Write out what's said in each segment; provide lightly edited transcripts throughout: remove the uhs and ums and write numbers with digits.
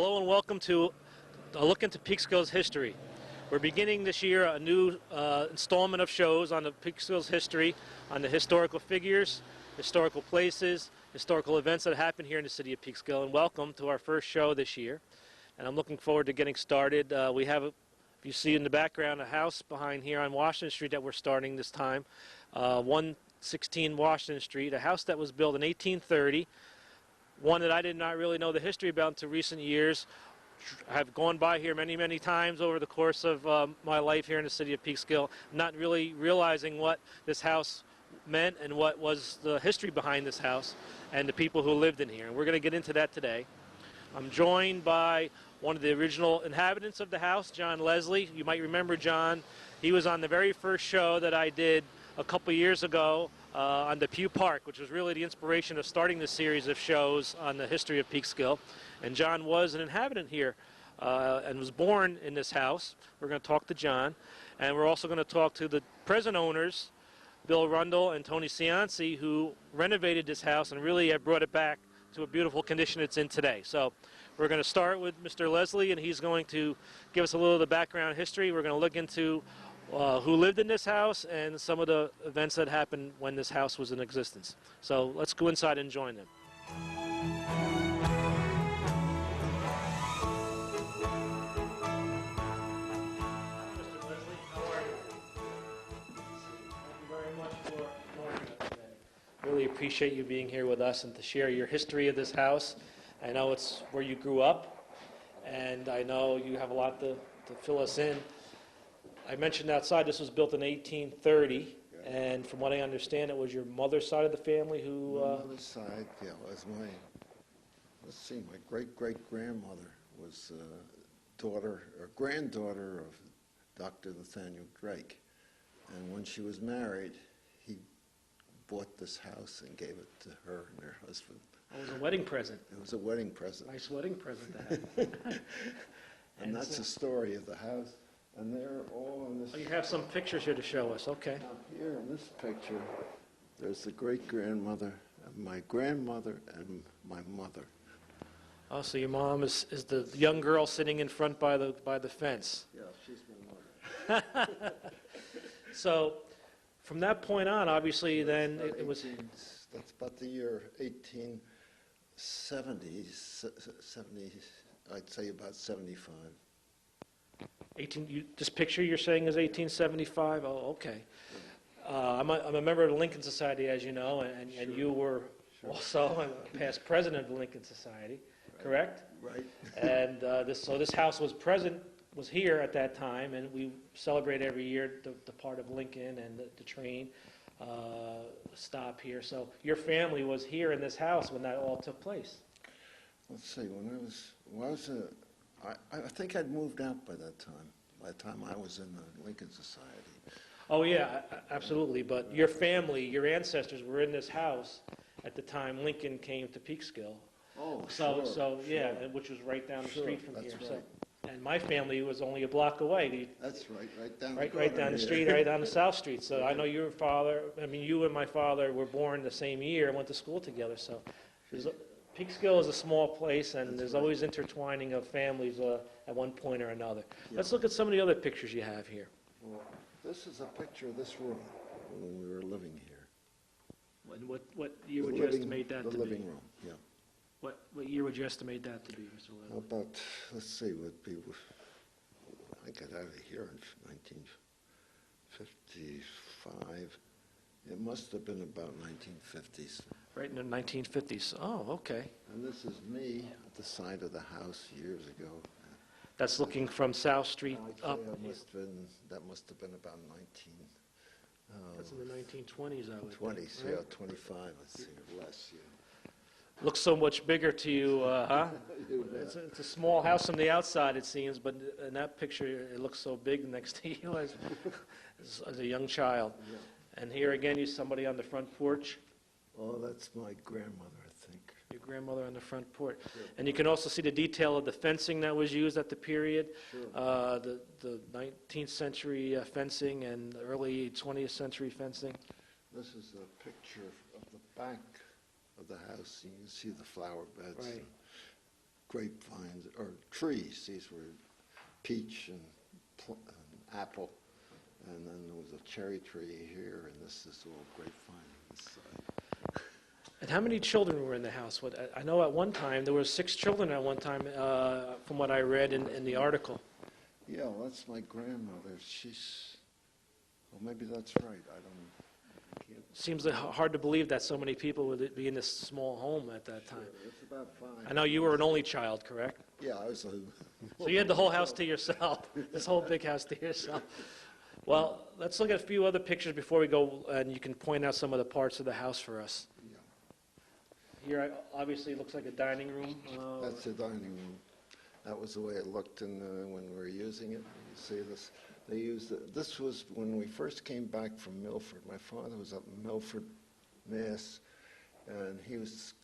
Hello and welcome to a look into Peekskill's history. We're beginning this year a new installment of shows on the Peekskill's history, on the historical figures, historical places, historical events that happen here in the city of Peekskill. And welcome to our first show this year. And I'm looking forward to getting started. We have, if you see in the background, a house behind here on Washington Street that we're starting this time. 116 Washington Street, a house that was built in 1830. One that I did not really know the history about until recent years. I've gone by here many, many times over the course of my life here in the city of Peekskill, not really realizing what this house meant and what was the history behind this house and the people who lived in here. And we're going to get into that today. I'm joined by one of the original inhabitants of the house, John Leslie. You might remember John. He was on the very first show that I did a couple years ago on the Pew Park, which was really the inspiration of starting this series of shows on the history of Peekskill. And John was an inhabitant here and was born in this house. We're going to talk to John. And we're also going to talk to the present owners, Bill Rundle and Tony Cianci, who renovated this house and really have brought it back to a beautiful condition it's in today. So we're going to start with Mr. Leslie, and he's going to give us a little of the background history. We're going to look into who lived in this house and some of the events that happened when this house was in existence. So let's go inside and join them. Mr. Leslie, how are you? Thank you very much for joining us today. Really appreciate you being here with us and to share your history of this house. I know it's where you grew up, and I know you have a lot to fill us in. I mentioned outside this was built in 1830, yeah. And from what I understand, it was your mother's side of the family who... My mother's side, yeah, was my great-great-grandmother was daughter or granddaughter of Dr. Nathaniel Drake. And when she was married, he bought this house and gave it to her and her husband. It was a wedding present. It was a wedding present. Nice wedding present to have. And that's the story of the house. And they're all in this... Oh, you have some pictures here to show us, okay. Now here in this picture, there's the great-grandmother, my grandmother, and my mother. Oh, so your mom is the young girl sitting in front by the fence. Yeah, she's my mother. So, from that point on, obviously, then it was... That's about the year 1870, I'd say about 75. This picture you're saying is 1875? Oh, okay. I'm a member of the Lincoln Society, as you know, and Sure. You were also a past president of the Lincoln Society, Right. Correct? Right. And this house was here at that time, and we celebrate every year the part of Lincoln and the train stop here. So your family was here in this house when that all took place. Let's see, I think I'd moved out by that time. By the time I was in the Lincoln Society. Oh yeah, absolutely. But your family, your ancestors were in this house at the time Lincoln came to Peekskill. Oh, so sure. Yeah, which was right down the street from That's here. right. So, and my family was only a block away. That's right, right down right down the street, right down the South Street. So I know you and my father were born the same year and went to school together. So Peekskill is a small place, and there's always intertwining of families at one point or another. Yeah. Let's look at some of the other pictures you have here. Well, this is a picture of this room when we were living here. What year would you estimate that to be? The living room, yeah. What year would you estimate that to be, Mr. Leslie? About, let's see, would be, I got out of here in 1955. It must have been about 1950s. Right in the 1950s. Oh, okay. And this is me at the side of the house years ago. That's looking from South Street up. That must have been about 19. That's in the 1920s, I would 20s, think, right? yeah, 25, let's see, or less, yeah. Looks so much bigger to you, huh? It's a small house from the outside, it seems, but in that picture, it looks so big next to you as a young child. Yeah. And here again, you somebody on the front porch. Oh, that's my grandmother, I think. Your grandmother on the front porch. Sure. And you can also see the detail of the fencing that was used at the period. Sure. The 19th century fencing and early 20th century fencing. This is a picture of the back of the house. You can see the flower beds. Right. grapevines, or trees. These were peach and apple, and then there was a cherry tree here, and this is all grapevine on this side. And how many children were in the house? I know at one time there were 6 children at one time, from what I read in the article. Yeah, well, that's my grandmother. Well, maybe that's right. I can't. Seems hard to believe that so many people would be in this small home at that time. Sure, it's about 5. I know you were an only child, correct? Yeah, I was So you had the whole house to yourself, this whole big house to yourself. Well, let's look at a few other pictures before we go, and you can point out some of the parts of the house for us. Yeah. Here, obviously, looks like a dining room. That's the dining room. That was the way it looked when we were using it. You see this? They used it. This was when we first came back from Milford. My father was up in Milford, Mass., and he was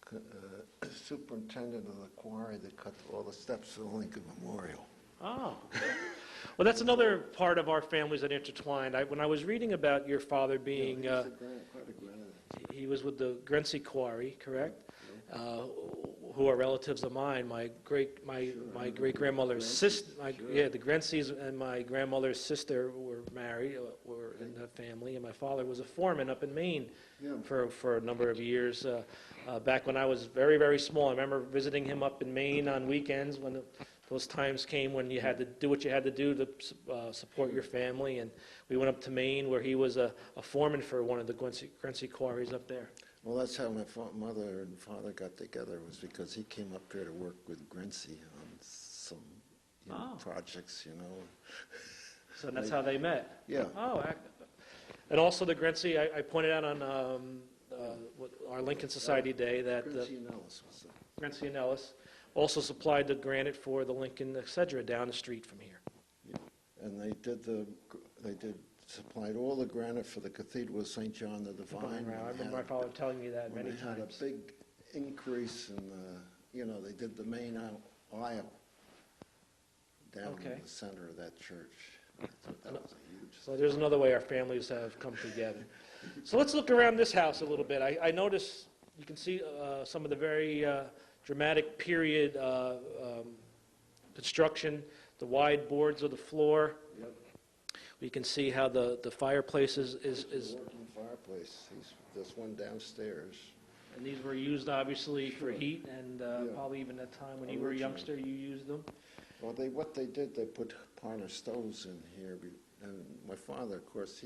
superintendent of the quarry that cut all the steps to the Lincoln Memorial. Oh. Well, that's another part of our families that intertwined. When I was reading about your father being, Yeah, quite a granite. he was with the Grency Quarry, correct? Who are relatives of mine. My great grandmother's sister, the Grencies and my grandmother's sister were married, were in the family, and my father was a foreman up in Maine for a number of years. Back when I was very, very small, I remember visiting him up in Maine on weekends when those times came when you had to do what you had to do to support your family, and we went up to Maine where he was a foreman for one of the Grency quarries up there. Well, that's how my mother and father got together, was because he came up here to work with Grency on some projects, So that's how they met? Yeah. Oh, and also the Grency, I pointed out on our Lincoln Society Day that Grency and Ellis was it. Grency and Ellis also supplied the granite for the Lincoln Excedra down the street from here. Yeah. And they supplied all the granite for the Cathedral of St. John the Divine. I remember my father telling me that many times. They had a big increase in they did the main aisle down in the center of that church. That was a huge. So there's another way our families have come together. So let's look around this house a little bit. I notice you can see some of the very dramatic period construction, the wide boards of the floor. Yep. We can see how the fireplace is working fireplace. There's one downstairs. And these were used obviously for heat, and probably even at the time when you were a youngster, you used them. Well, what they did, they put parlor stoves in here. And my father, of course,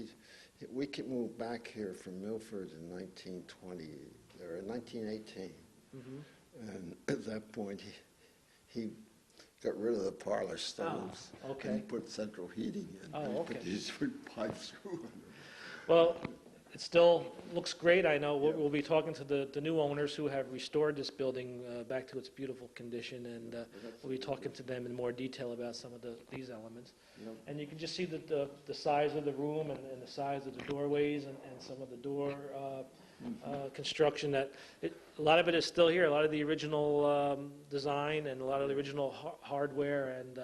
we moved back here from Milford in 1920 or 1918. Mm-hmm. And at that point, he got rid of the parlor stoves and put central heating in. Put these pipes through. Well, it still looks great. I know we'll be talking to the new owners who have restored this building back to its beautiful condition, and we'll be talking to them in more detail about some of these elements. Yep. And you can just see the size of the room and the size of the doorways and some of the door construction. A lot of it is still here. A lot of the original design and a lot of the original hardware and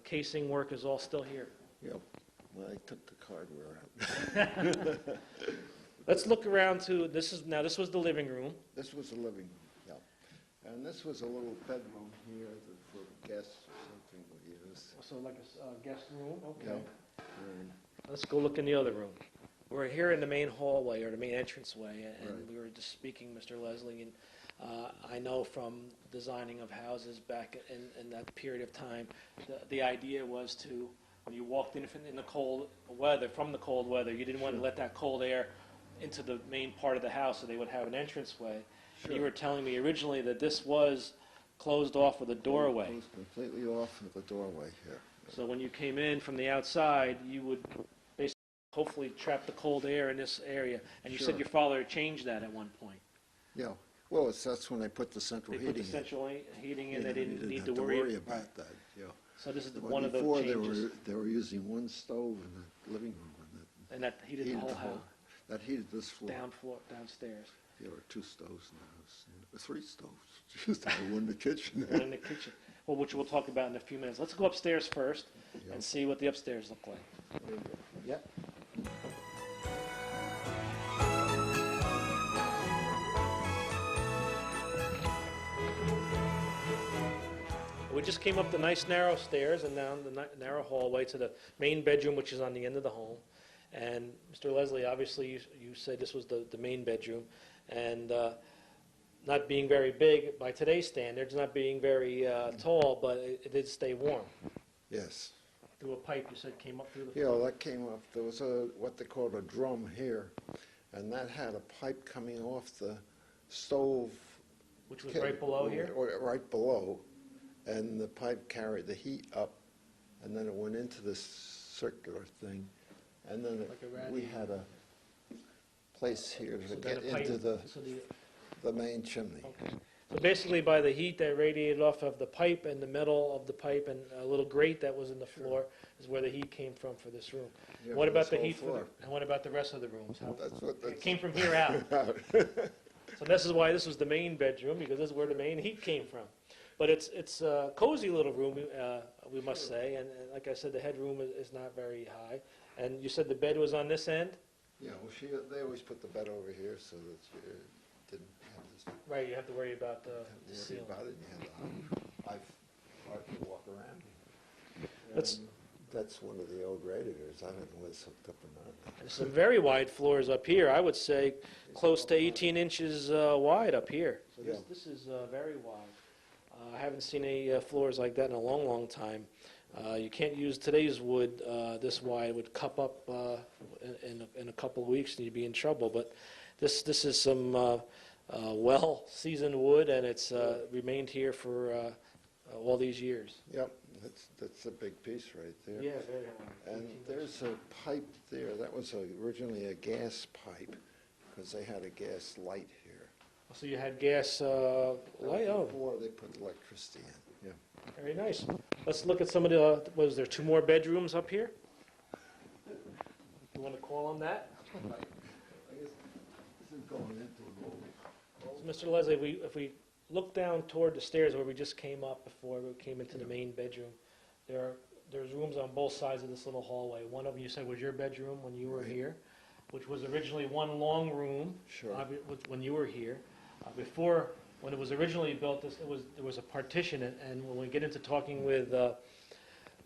casing work is all still here. Yep. Well, I took the hardware out. Let's look around to this was the living room. This was the living room, yeah. And this was a little bedroom here for guests or something we use. So like a guest room? Okay. Yeah. Let's go look in the other room. We're here in the main hallway or the main entranceway, and we were just speaking, Mr. Leslie, and I know from designing of houses back in that period of time, the idea was to, when you walked in the cold weather, you didn't want to let that cold air into the main part of the house, so they would have an entranceway. Sure. And you were telling me originally that this was closed off with a doorway. It was completely off with a doorway here. So when you came in from the outside, you would basically hopefully trap the cold air in this area. And you said your father changed that at one point. Yeah. Well, that's when they put the central heating in. They put the central heating in. Yeah, they didn't need to worry about that. Yeah. So this is one of the changes. Before they were using one stove in the living room. And that heated the whole house. That heated this floor. Downstairs. There were 2 stoves in the house. 3 stoves. Just one in the kitchen. One in the kitchen. Well, which we'll talk about in a few minutes. Let's go upstairs first and see what the upstairs look like. There you go. Yep. just came up the nice narrow stairs and down the narrow hallway to the main bedroom, which is on the end of the home. And Mr. Leslie, obviously you said this was the main bedroom, and not being very big by today's standards, not being very tall, but it did stay warm. Yes. Through a pipe, you said, came up through the Yeah, floor. that came up. There was what they called a drum here, and that had a pipe coming off the stove. Which was right below here? Right below, and the pipe carried the heat up, and then it went into this circular thing, and then we had a place here to get into the main chimney. Okay. So basically, by the heat that radiated off of the pipe and the metal of the pipe and a little grate that was in the floor is where the heat came from for this room. Yeah, What for about this the whole heat floor. and what about the rest of the rooms? It came from here out. So this is why this was the main bedroom, because this is where the main heat came from. But it's a cozy little room, we must say, and like I said, the headroom is not very high. And you said the bed was on this end? Yeah, well, they always put the bed over here so that you didn't have this. Right, you have to worry about the Worry ceiling. about it, and you had to walk around. That's- And that's one of the old radiators. I don't know whether it's hooked up or not. There's some very wide floors up here. I would say close to 18 inches wide up here. So Yeah. this is very wide. I haven't seen any floors like that in a long, long time. You can't use today's wood this wide. It would cup up in a couple of weeks and you'd be in trouble. But this is some well-seasoned wood, and it's remained here for all these years. Yep, that's a big piece right there. Yeah, very wide. And 18 there's a pipe there. That was originally a gas pipe because they had a gas light here. So you had gas light? Oh, Before they put electricity in. Yeah. very nice. Let's look at some of the, was there 2 more bedrooms up here? You want to call them that? I guess this is going into a little. So Mr. Leslie, if we look down toward the stairs where we just came up before we came into the main bedroom, there's rooms on both sides of this little hallway. One of them you said was your bedroom when you were Right. here, which was originally one long room Sure. when you were here. Before, when it was originally built, there was a partition, and when we get into talking with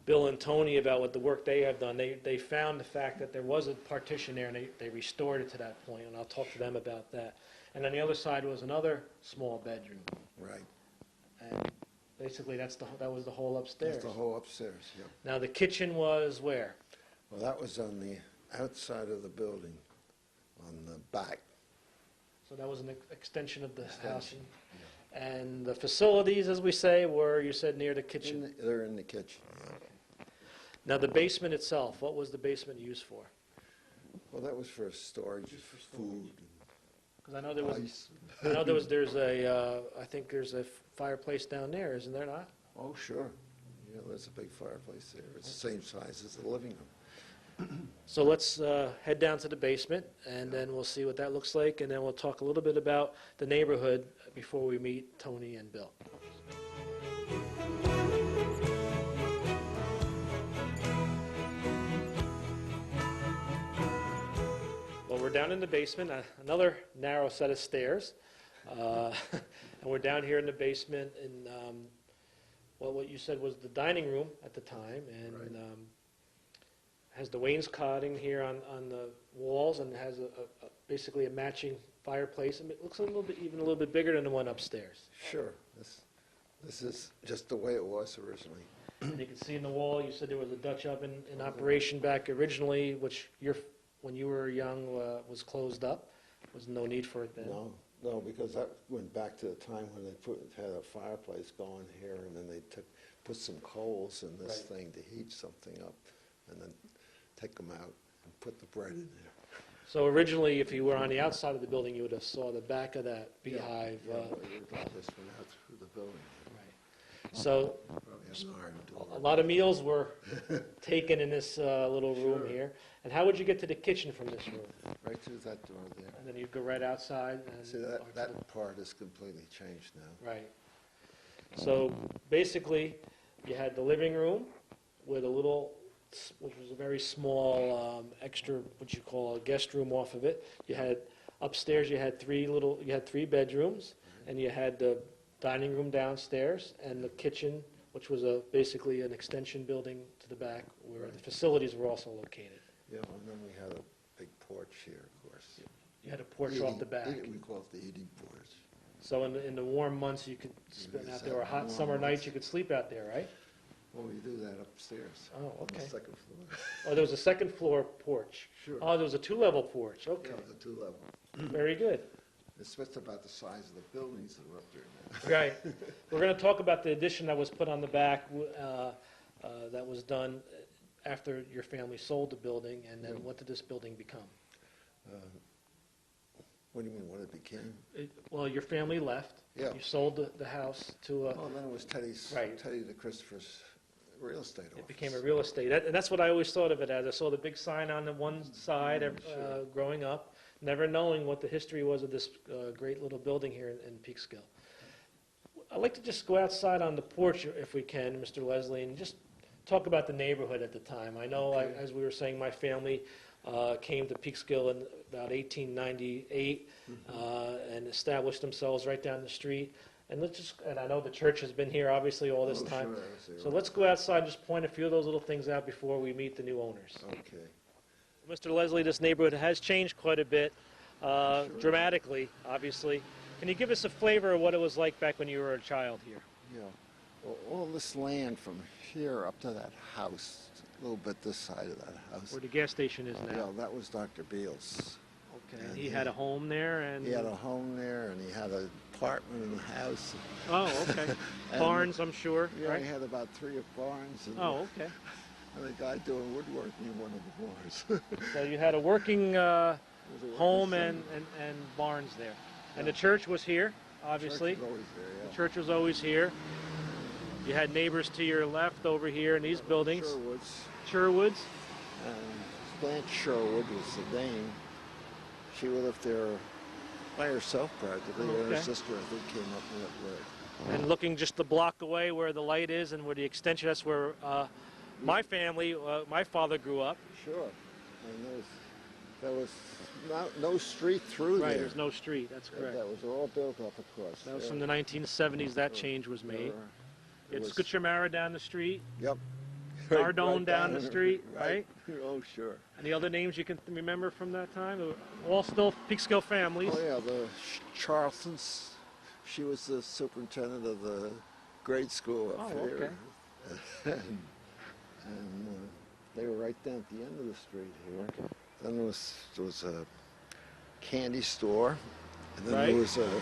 Bill and Tony about what the work they have done, they found the fact that there was a partition there, and they restored it to that point, and I'll talk to them about that. And on the other side was another small bedroom, Right. and basically that was the whole upstairs. That's the whole upstairs, yeah. Now the kitchen was where? Well, that was on the outside of the building, on the back. So that was an extension of the house. Extension, And the facilities, as we say, were, you said, near the kitchen. They're in the kitchen. Yeah. Now the basement itself, what was the basement used for? Well, that was for storage of for storage. food Because I know there was, and ice. I think there's a fireplace down there, isn't there not? Oh, sure. Yeah, there's a big fireplace there. It's the same size as the living room. So let's head down to the basement, and then we'll see what that looks like, and then we'll talk a little bit about the neighborhood before we meet Tony and Bill. Well, we're down in the basement, another narrow set of stairs, and we're down here in the basement in what you said was the dining room at the time, and Right. has the wainscoting here on the walls, and has basically a matching fireplace. And it looks even a little bit bigger than the one upstairs. Sure. This is just the way it was originally. And you can see in the wall, you said there was a Dutch oven in operation back originally, which when you were young was closed up. There was no need for it then. No, because that went back to the time when they had a fireplace going here, and then they put some coals in this Right. thing to heat something up, and then take them out and put the bread in there. So originally, if you were on the outside of the building, you would have saw the back of that beehive. Yeah, this went out through the building. Right. So Probably an iron door. a lot of meals were taken in this little room Sure. here. And how would you get to the kitchen from this room? Right through that door there. And then you'd go right outside? And See, that part is completely changed now. Right. So basically, you had the living room with a little, which was a very small extra, what you call a guest room off of it. You had upstairs, you had three bedrooms, and you had the dining room downstairs and the kitchen which was basically an extension building to the back where Right. the facilities were also located. Yeah, and then we had a big porch here, of course. You had a porch off the back. We call it the eating porch. So in the warm months, you could spend out there, or hot Warm summer months. nights, you could sleep out there, right? Well, we do that upstairs. Oh, On okay. the second floor. Oh, there was a second floor porch. Sure. Oh, there was a two-level porch, okay. Yeah, the two level. Very good. It's just about the size of the buildings that are up there now. Right. We're going to talk about the addition that was put on the back, that was done after your family sold the building, and then Yeah. what did this building become? What do you mean, what it became? Well, your family left. Yeah. You sold the house to a, Oh, then it was Teddy's, Right. Teddy the Christopher's real estate office. it became a real estate. And that's what I always thought of it as. I saw the big sign on the one side Sure. growing up, never knowing what the history was of this great little building here in Peekskill. I'd like to just go outside on the porch, if we can, Mr. Leslie, and just talk about the neighborhood at the time. I know, Okay. as we were saying, my family came to Peekskill in about 1898 and established themselves right down the street. And I know the church has been here, obviously, all this Oh, time. sure, I see. So let's go outside and just point a few of those little things out before we meet the new owners. Okay. Mr. Leslie, this neighborhood has changed quite a bit, dramatically, obviously. Can you give us a flavor of what it was like back when you were a child here? Yeah. Well, all this land from here up to that house, a little bit this side of that house. Where the gas station is Yeah, now? that was Dr. Beals. Okay. and He had a home there, and He had a home there, and he had an apartment in the house. oh, okay. And- Barns, I'm sure, Yeah, right? he had about 3 barns, and, Oh, okay. and a guy doing woodworking in one of the barns. So you had a working It was a working home center. and barns there, and Yeah. the church was here, obviously. Church was always there, yeah. The church was always here. You had neighbors to your left over here in these buildings. Sherwood's. Sherwoods. Blanche Sherwood was the name. She lived there by herself practically. and Her Okay. sister, I think, came up with it. And looking just a block away where the light is and where the extension, that's where my family, my father grew up. Sure. And there was no street through Right, there. there's no street, that's correct. That was all built up across. That was there. from the 1970s, that change was made. There It's was- Scuchamara down the street, Yep. Nardone down the in it. street, right? Oh, sure. Any other names you can remember from that time? All still Peekskill families. Oh, yeah, the Charltons. She was the superintendent of the grade school up Oh, here. and they were right down at the end of the street here. Then there was a candy store, and then Right. there was a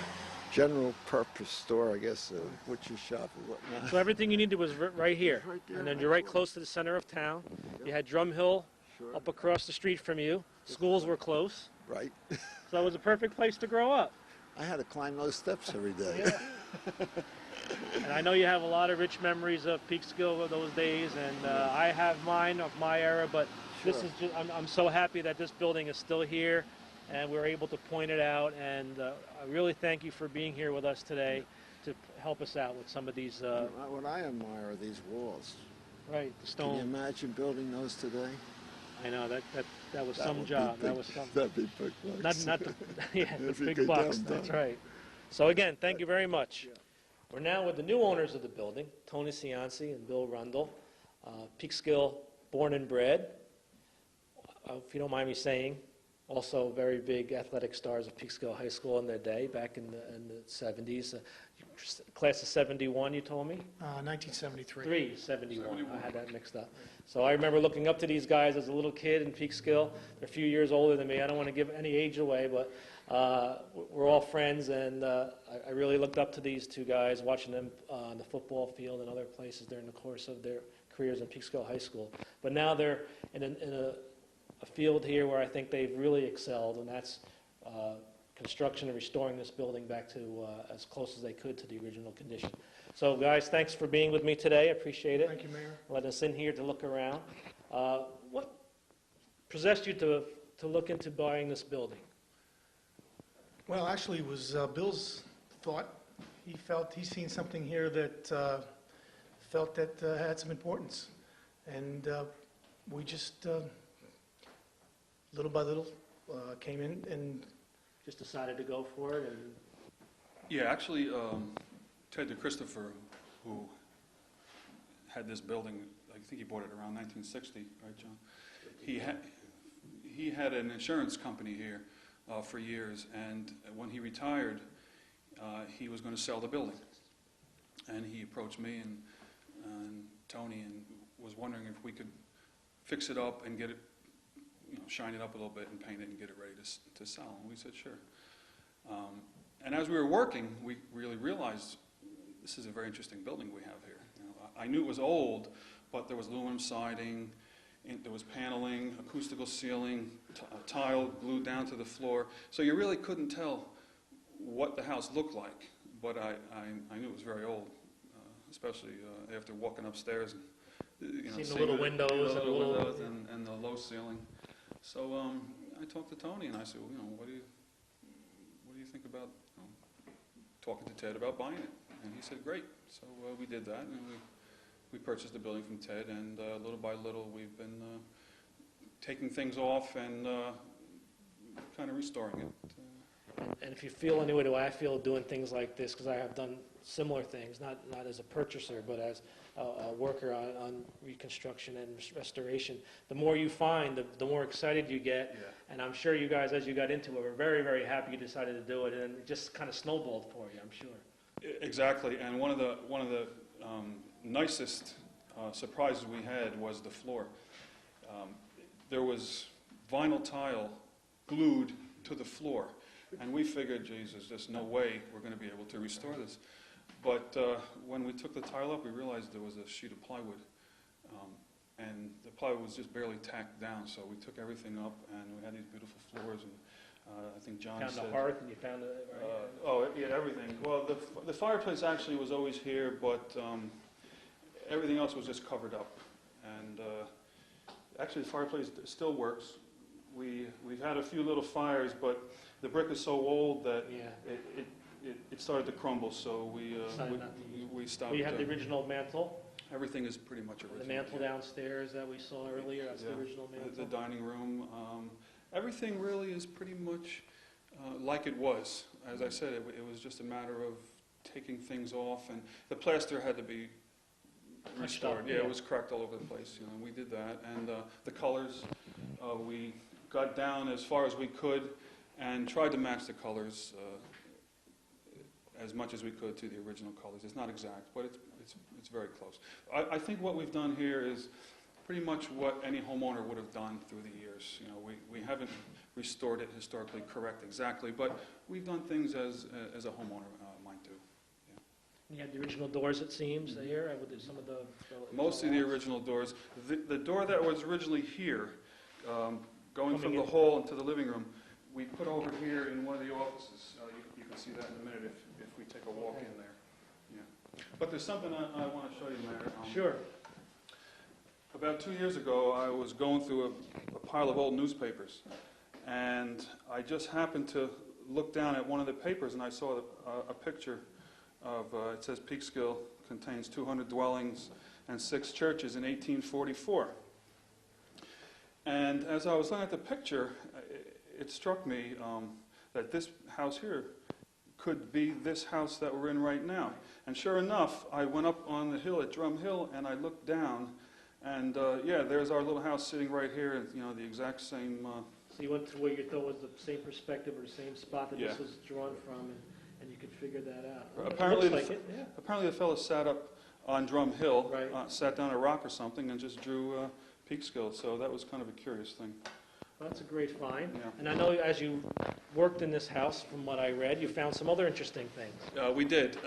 general purpose store, I guess, a butcher shop or whatnot. So everything you needed was right here. Right there, And then you're right absolutely. close to the center of town. You had Drum Hill Sure. up across the street from you. Schools were close. Right. So it was a perfect place to grow up. I had to climb those steps every day. Yeah. And I know you have a lot of rich memories of Peekskill of those days, and I have mine of my era, but this Sure. is just, I'm so happy that this building is still here, and we're able to point it out, and I really thank you for being here with us today to help us out with some of these, What I admire are these walls. right, the Can you stone. imagine building those today? I know, that was That some would be job, that big- was some, That'd be big bucks. not the, yeah, the If you big could bucks, get 'em that's done. right. So again, thank you very much. We're now with the new owners of the building, Tony Cianci and Bill Rundle. Peekskill, born and bred, if you don't mind me saying, also very big athletic stars of Peekskill High School in their day, back in the 70s. Class of 71, you told me? 1973. 71. I had that mixed up. So I remember looking up to these guys as a little kid in Peekskill. They're a few years older than me. I don't want to give any age away, but we're all friends, and I really looked up to these two guys, watching them on the football field and other places during the course of their careers in Peekskill High School. But now they're in a field here where I think they've really excelled, and that's construction and restoring this building back to as close as they could to the original condition. So guys, thanks for being with me today. I appreciate it. Thank you, Mayor. Let us in here to look around. What possessed you to look into buying this building? Well, actually, it was Bill's thought. He felt he's seen something here that felt that had some importance. And we just, little by little, came in and Just decided to go for it, and Yeah, actually, Ted DeChristopher, who had this building. I think he bought it around 1960, right, John? He had an insurance company here for years, and when he retired, he was going to sell the building. And he approached me and Tony and was wondering if we could fix it up and get it, shine it up a little bit and paint it and get it ready to sell. And we said, sure. And as we were working, we really realized this is a very interesting building we have here. I knew it was old, but there was aluminum siding, there was paneling, acoustical ceiling, tile glued down to the floor. So you really couldn't tell what the house looked like, but I knew it was very old, especially after walking upstairs and seeing the little windows and the low ceiling. So I talked to Tony and I said, what do you think about talking to Ted about buying it? And he said, great. So we did that, and we purchased the building from Ted, and little by little we've been taking things off and kind of restoring it. And if you feel any way the way I feel doing things like this, because I have done similar things, not as a purchaser, but as a worker on reconstruction and restoration, the more you find, the more excited you get. Yeah. And I'm sure you guys, as you got into it, were very, very happy you decided to do it, and it just kind of snowballed for you, I'm sure. Exactly, and one of the nicest surprises we had was the floor. There was vinyl tile glued to the floor, and we figured, Jesus, there's no way we're going to be able to restore this. But when we took the tile up, we realized there was a sheet of plywood, and the plywood was just barely tacked down, so we took everything up, and we had these beautiful floors, and I think John Found said... the hearth, and you found it, right? yeah, everything. Well, the fireplace actually was always here, but everything else was just covered up. And actually, the fireplace still works. We've had a few little fires, but the brick is so old that it started to crumble, so we stopped. We have the original mantle. Everything is pretty much original. The mantle downstairs that we saw earlier, that's the original mantle. The dining room. Everything really is pretty much like it was. As I said, it was just a matter of taking things off, and the plaster had to be restored. Yeah, it was cracked all over the place. And we did that, and the colors, we got down as far as we could, and tried to match the colors as much as we could to the original colors. It's not exact, but it's very close. I think what we've done here is pretty much what any homeowner would have done through the years. We haven't restored it historically correct exactly, but we've done things as a homeowner might do. Yeah. You had the original doors, it seems, here, with some of the... Most of the original doors. The door that was originally here, going from the in. hall into the living room, we put over here in one of the offices. You can see that in a minute if we take a walk in there. Yeah. But there's something I want to show you, Mayor. Sure. About 2 years ago, I was going through a pile of old newspapers, and I just happened to look down at one of the papers, and I saw a picture of, it says Peekskill contains 200 dwellings and 6 churches in 1844. And as I was looking at the picture, it struck me that this house here could be this house that we're in right now. And sure enough, I went up on the hill at Drum Hill, and I looked down, and yeah, there's our little house sitting right here, the exact same... So you went to where you thought was the same perspective or the same spot that this was drawn from, and you could figure that out. Apparently, Apparently the fellow sat up on Drum Hill, Right. Sat down a rock or something, and just drew Peekskill. So that was kind of a curious thing. Well, that's a great find. Yeah. And I know as you worked in this house, from what I read, you found some other interesting things. We did.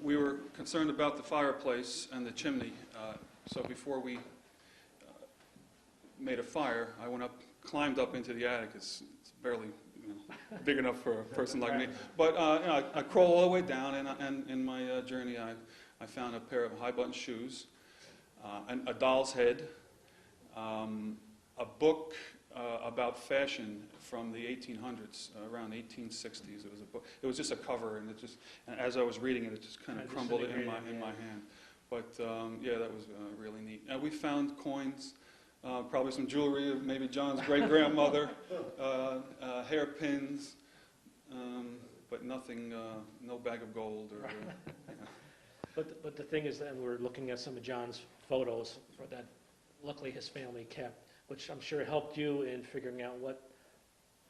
We were concerned about the fireplace and the chimney. So before we made a fire, I went up, climbed up into the attic. It's barely big enough for a person like me. But I crawled all the way down, and in my journey, I found a pair of high-button shoes, a doll's head, a book about fashion from the 1800s, around 1860s. It was a book. It was just a cover, and as I was reading it, it just kind of crumbled in my hand. But yeah, that was really neat. And we found coins, probably some jewelry of maybe John's great-grandmother, hairpins, but nothing, no bag of gold or. But the thing is, and we're looking at some of John's photos for that, luckily his family kept, which I'm sure helped you in figuring out what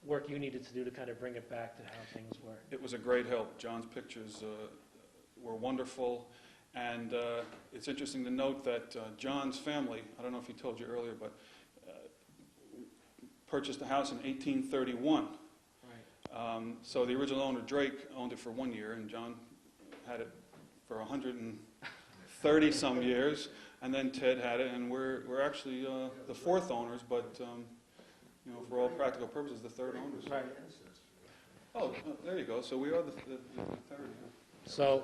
work you needed to do to kind of bring it back to how things were. It was a great help. John's pictures were wonderful, and it's interesting to note that John's family, I don't know if he told you earlier, but purchased the house in 1831. Right. So the original owner, Drake, owned it for 1 year, and John had it for 130 some years, and then Ted had it, and we're actually the fourth owners, but you know, for all practical purposes, the third owners. Right. Oh, there you go. So we are the third. So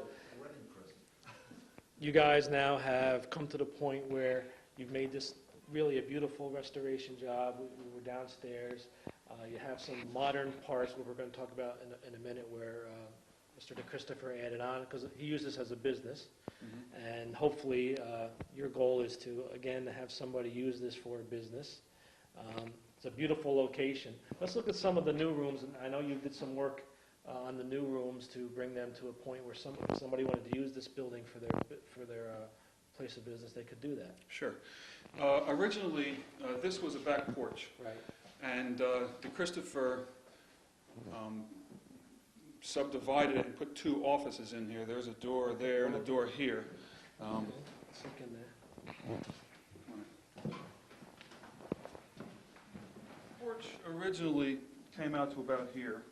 you guys now have come to the point where you've made this really a beautiful restoration job. We were downstairs. You have some modern parts, what we're going to talk about in a minute, where Mr. DeChristopher added on, because he used this as a business. Mm-hmm. And hopefully your goal is to, again, have somebody use this for a business. It's a beautiful location. Let's look at some of the new rooms. And I know you did some work on the new rooms to bring them to a point where somebody wanted to use this building for their place of business, they could do that. Sure. Originally, this was a back porch. Right. And DeChristopher subdivided it and put 2 offices in here. There's a door there and a door here. Let's look in there. Porch originally came out to about here.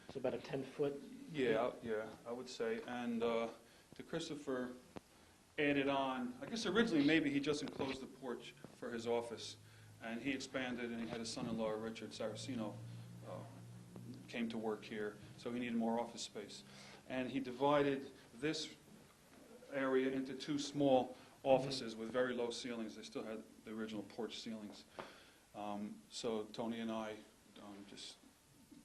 It's about a 10-foot. Yeah, I would say. And DeChristopher added on, I guess originally maybe he just enclosed the porch for his office, and he expanded, and he had his son-in-law, Richard Saraceno, came to work here, so he needed more office space. And he divided this area into 2 small offices with very low ceilings. They still had the original porch ceilings. So Tony and I just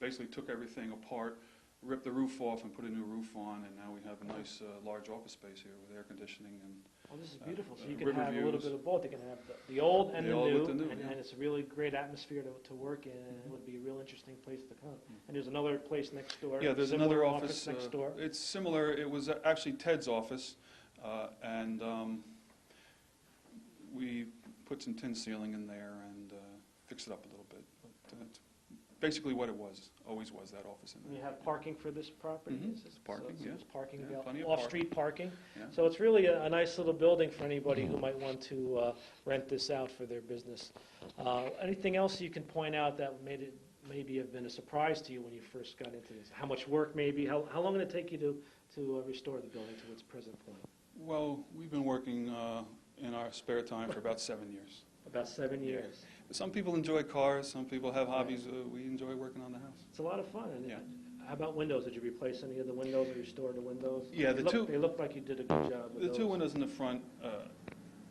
basically took everything apart, ripped the roof off and put a new roof on, and now we have a nice large office space here with air conditioning and Oh, this is beautiful. So you can river have a little views. bit of both. You can have the old and The the old new, with the new, and yeah. it's a really great atmosphere to work in, and it would be a real interesting place to come. And there's another place next door. Yeah, there's similar another office next door. It's similar. It was actually Ted's office, and we put some tin ceiling in there and fixed it up a little bit. But it's basically what it was, always was, that office in And you there. have parking for this property? Mhm. Is this- Parking, so yeah. there's parking Yeah, available, plenty of off-street parking. Yeah. So it's really a nice little building for anybody who might want to rent this out for their business. Anything else you can point out that made it maybe have been a surprise to you when you first got into this? How much work maybe? How long did it take you to restore the building to its present point? Well, we've been working in our spare time for about 7 years. About 7 years. Some people enjoy cars, some people have hobbies. We enjoy working on the house. It's a lot of fun. And Yeah. how about windows? Did you replace any of the windows or restore the windows? Yeah, They look like you did a good job with The those. 2 windows in the front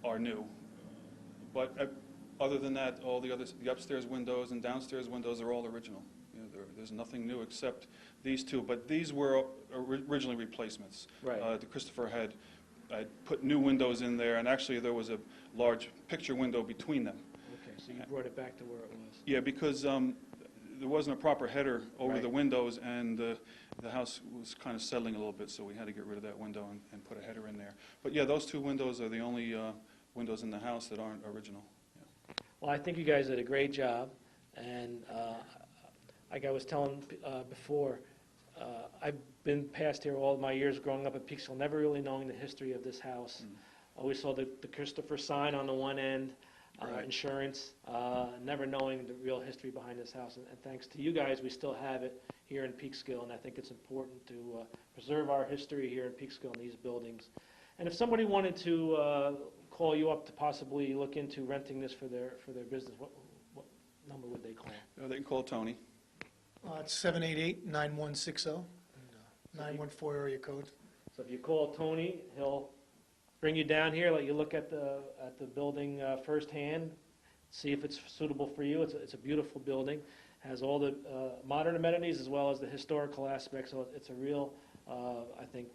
are new, but other than that, all the upstairs windows and downstairs windows are all original. You know, there's nothing new except these 2, but these were originally replacements. Right. Christopher had put new windows in there, and actually there was a large picture window between them. Okay, so you brought it back to where it was. Yeah, because there wasn't a proper header over Right. the windows, and the house was kind of settling a little bit, so we had to get rid of that window and put a header in there. But yeah, those 2 windows are the only windows in the house that aren't original. Yeah. Well, I think you guys did a great job, and like I was telling before, I've been past here all my years growing up at Peekskill, never really knowing the history of this house. Always saw the Christopher sign on the one end, Right. insurance, never knowing the real history behind this house. And thanks to you guys, we still have it here in Peekskill, and I think it's important to preserve our history here in Peekskill in these buildings. And if somebody wanted to call you up to possibly look into renting this for their business, what number would they call? They can call Tony. It's 788-9160, 914 area code. So if you call Tony, he'll bring you down here, let you look at the building firsthand, see if it's suitable for you. It's a beautiful building, has all the modern amenities as well as the historical aspects. So it's a real, I think,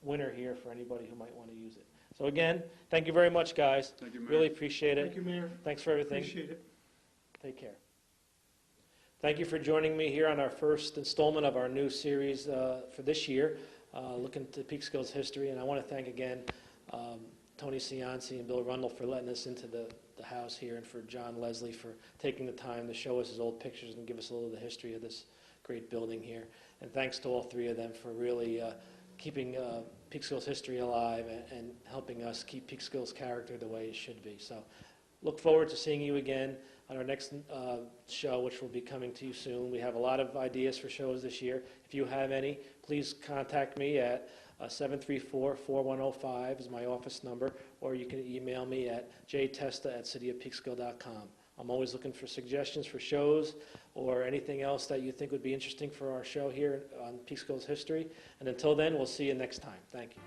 winner here for anybody who might want to use it. So again, thank you very much, guys. Thank you, Mayor. Really appreciate it. Thank you, Mayor. Thanks for everything. Appreciate it. Take care. Thank you for joining me here on our first installment of our new series for this year look into Peekskill's history. And I want to thank again Tony Cianci and Bill Rundle for letting us into the house here, and for John Leslie for taking the time to show us his old pictures and give us a little of the history of this great building here. And thanks to all three of them for really keeping Peekskill's history alive and helping us keep Peekskill's character the way it should be. So look forward to seeing you again on our next show, which will be coming to you soon. We have a lot of ideas for shows this year. If you have any, please contact me at 734-4105 is my office number, or you can email me at jtesta@cityofpeekskill.com. I'm always looking for suggestions for shows or anything else that you think would be interesting for our show here on Peekskill's history. And until then, we'll see you next time. Thank you.